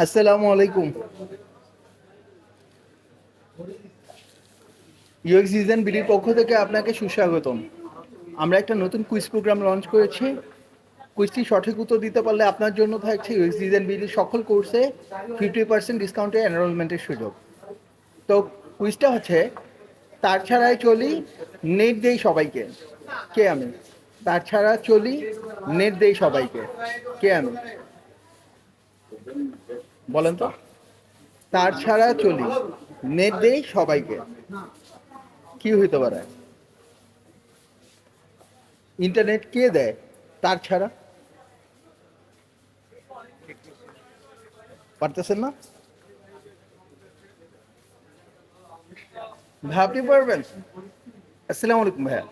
আসসালামু আলাইকুম। UX design বিডির পক্ষ থেকে আপনাকে সুস্বাগতম। আমরা একটা নতুন কুইজ প্রোগ্রাম লঞ্চ করেছি। কুইজটি সঠিক উত্তর দিতে পারলে আপনার জন্য থাকছে ইউএক্স ডিজাইন বিডির সকল কোর্সে 50% ডিসকাউন্টে এনরোলমেন্টের সুযোগ। তো কুইজটা হচ্ছে, তার ছাড়াই চলি, নেট দেই সবাইকে। কে আমি? তার ছাড়া চলি, নেট দেই সবাইকে। কে আমি? বলেন তো। তার ছাড়া চলি, নেট দেই সবাইকে। কি হইতে পারে? ইন্টারনেট কে দেয় তার ছাড়া? পারতেছেন না? ভাবতে পারবেন? আসসালামু আলাইকুম ভাইয়া।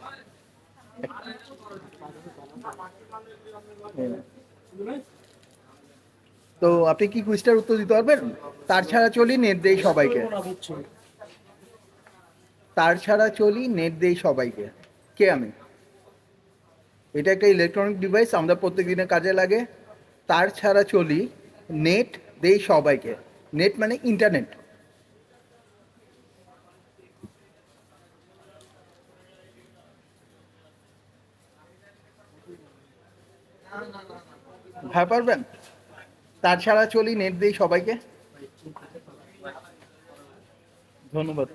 তো আপনি কি কুইজটার উত্তর দিতে পারবেন? তার ছাড়া চলি, নেট দেই সবাইকে। তার ছাড়া চলি, নেট দেই সবাইকে। কে আমি? এটা একটা ইলেকট্রনিক ডিভাইস, আমরা প্রত্যেক দিনের কাজে লাগে। তার ছাড়া চলি, নেট দেই সবাইকে। নেট মানে ইন্টারনেট। ভাই পারবেন? তার ছাড়া চলি, নেট দেই সবাইকে। ধন্যবাদ।